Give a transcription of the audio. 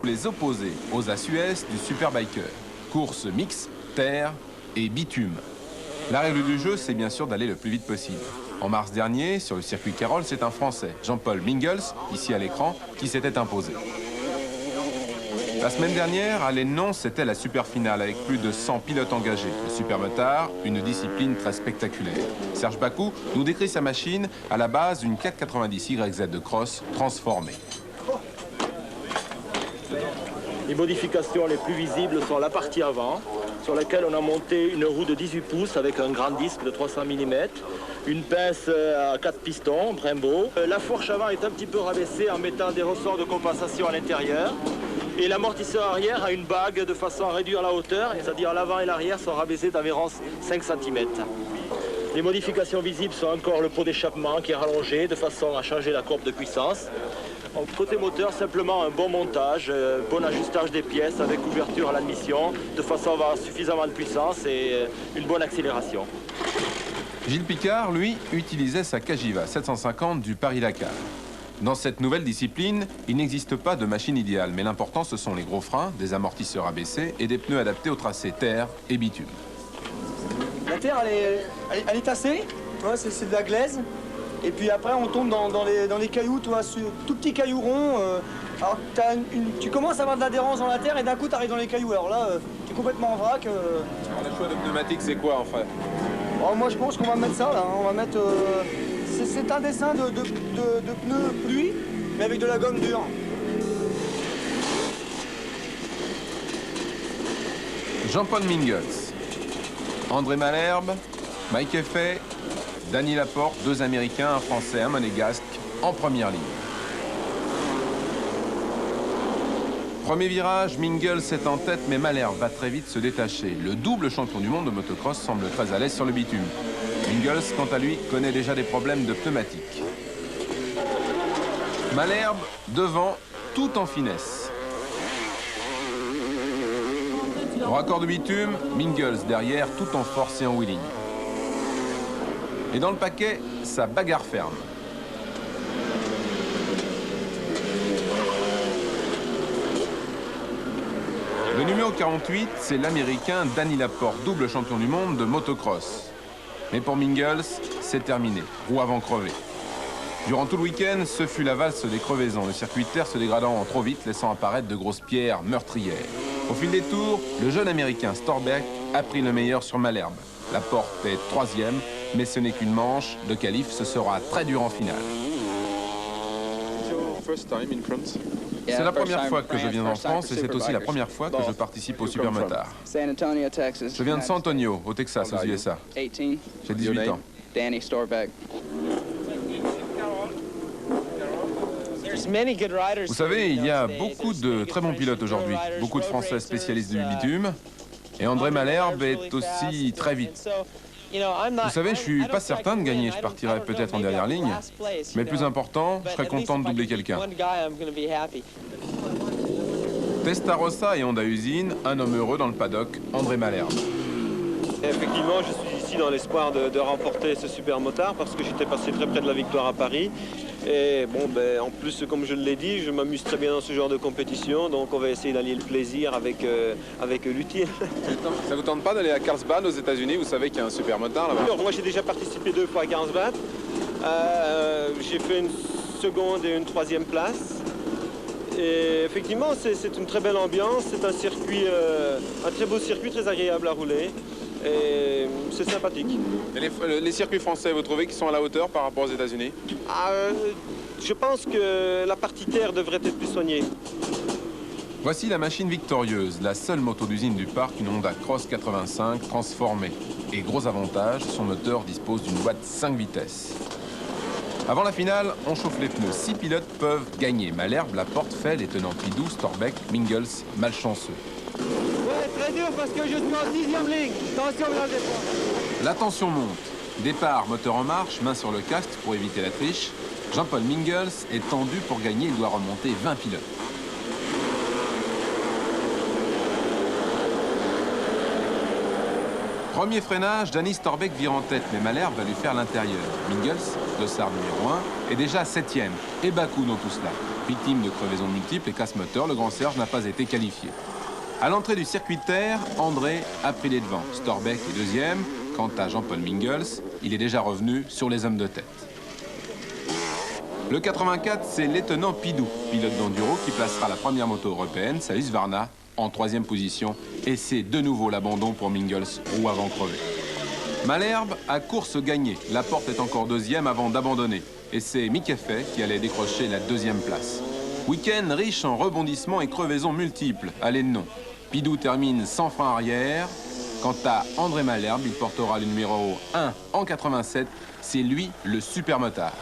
les opposés aux ASUS du Superbiker. Course mixte, terre et bitume. La règle du jeu, c'est bien sûr d'aller le plus vite possible. En mars dernier, sur le circuit Carroll, c'est un Français, Jean-Paul Mingels, ici à l'écran, qui s'était imposé. La semaine dernière, à l'Hénon, c'était la super finale avec plus de 100 pilotes engagés. Le supermotard, une discipline très spectaculaire. Serge Bacou nous décrit sa machine à la base d'une 490 YZ de cross transformée. Les modifications les plus visibles sont la partie avant, sur laquelle on a monté une roue de 18 pouces avec un grand disque de 300 mm, une pince à 4 pistons, Brembo. La fourche avant est un petit peu rabaissée en mettant des ressorts de compensation à l'intérieur. Et l'amortisseur arrière a une bague de façon à réduire la hauteur, c'est-à-dire l'avant et l'arrière sont rabaissés d'environ 5 cm. Les modifications visibles sont encore le pot d'échappement qui est rallongé de façon à changer la courbe de puissance. Côté moteur, simplement un bon montage, bon ajustage des pièces avec ouverture à l'admission, de façon à avoir suffisamment de puissance et une bonne accélération. Gilles Picard, lui, utilisait sa Cagiva 750 du Paris-Dakar. Dans cette nouvelle discipline, il n'existe pas de machine idéale, mais l'important, ce sont les gros freins, des amortisseurs abaissés et des pneus adaptés au tracé terre et bitume. La terre, elle est tassée, c'est de la glaise. Et puis après, on tombe dans les cailloux, tu vois, tout petits cailloux ronds. Alors, tu commences à avoir de l'adhérence dans la terre et d'un coup, tu arrives dans les cailloux. Alors là, tu es complètement en vrac. Alors, le choix de pneumatique, c'est quoi, en fait? Alors, moi, je pense qu'on va mettre ça, là. On va mettre... c'est un dessin de pneus pluie, mais avec de la gomme dure. Jean-Paul Mingels, André Malherbe, Mike Effet, Danny Laporte, 2 Américains, un Français, un Monégasque, en première ligne. Premier virage, Mingels est en tête, mais Malherbe va très vite se détacher. Le double champion du monde de motocross semble très à l'aise sur le bitume. Mingels, quant à lui, connaît déjà des problèmes de pneumatique. Malherbe, devant, tout en finesse. Au raccord de bitume, Mingels derrière, tout en force et en wheeling. Et dans le paquet, ça bagarre ferme. Le numéro 48, c'est l'Américain Danny Laporte, double champion du monde de motocross. Mais pour Mingels, c'est terminé, roue avant crevée. Durant tout le week-end, ce fut la valse des crevaisons, le circuit de terre se dégradant en trop vite, laissant apparaître de grosses pierres meurtrières. Au fil des tours, le jeune Américain Storbeck a pris le meilleur sur Malherbe. Laporte est 3e, mais ce n'est qu'une manche. De qualif, ce sera très dur en finale. C'est la première fois que je viens en France et c'est aussi la première fois que je participe au Supermotard. Je viens de San Antonio, au Texas, aux USA. J'ai 18 ans. Danny Storbeck. Vous savez, il y a beaucoup de très bons pilotes aujourd'hui, beaucoup de Français spécialistes du bitume, et André Malherbe est aussi très vite. Vous savez, je suis pas certain de gagner, je partirai peut-être en dernière ligne, mais le plus important, je serais content de doubler quelqu'un. Testarossa et Honda Usine, un homme heureux dans le paddock, André Malherbe. Effectivement, je suis ici dans l'espoir de remporter ce Supermotard parce que j'étais passé très près de la victoire à Paris. Et bon, ben, en plus, comme je l'ai dit, je m'amuse très bien dans ce genre de compétition, donc on va essayer d'allier le plaisir avec l'utile. Ça vous tente pas d'aller à Carlsbad aux États-Unis? Vous savez qu'il y a un Supermotard là-bas. Moi, j'ai déjà participé 2 fois à Carlsbad. J'ai fait une seconde et une 3e place. Et effectivement, c'est une très belle ambiance, c'est un circuit, un très beau circuit, très agréable à rouler. Et c'est sympathique. Et les circuits français, vous trouvez qu'ils sont à la hauteur par rapport aux États-Unis? Je pense que la partie terre devrait être plus soignée. Voici la machine victorieuse, la seule moto d'usine du parc, une Honda Cross 85 transformée. Et gros avantage, son moteur dispose d'une boîte 5 vitesses. Avant la finale, on chauffe les pneus. 6 pilotes peuvent gagner. Malherbe, Laporte, fait les tenants Pidou, Storbeck, Mingels, malchanceux. Ouais, très dur parce que je suis en 10e ligne. Attention, dans le départ. La tension monte. Départ, moteur en marche, main sur le casque pour éviter la triche. Jean-Paul Mingels est tendu pour gagner, il doit remonter 20 pilotes. Premier freinage, Danny Storbeck vire en tête, mais Malherbe va lui faire l'intérieur. Mingels, dossard numéro 1, est déjà 7e. Et Bakou dans tout cela. Victime de crevaisons multiples et casse-moteur, le Grand Serge n'a pas été qualifié. À l'entrée du circuit de terre, André a pris les devants. Storbeck est 2e. Quant à Jean-Paul Mingels, il est déjà revenu sur les hommes de tête. Le 84, c'est l'étonnant Pidou, pilote d'enduro qui placera la première moto européenne, sa Husqvarna, en 3e position. Et c'est de nouveau l'abandon pour Mingels, roue avant crevé. Malherbe a course gagnée. Laporte est encore 2e avant d'abandonner. Et c'est Mick Effet qui allait décrocher la 2e place. Week-end riche en rebondissements et crevaisons multiples. Allez de nom. Pidou termine sans frein arrière. Quant à André Malherbe, il portera le numéro 1 en 87. C'est lui le super motard.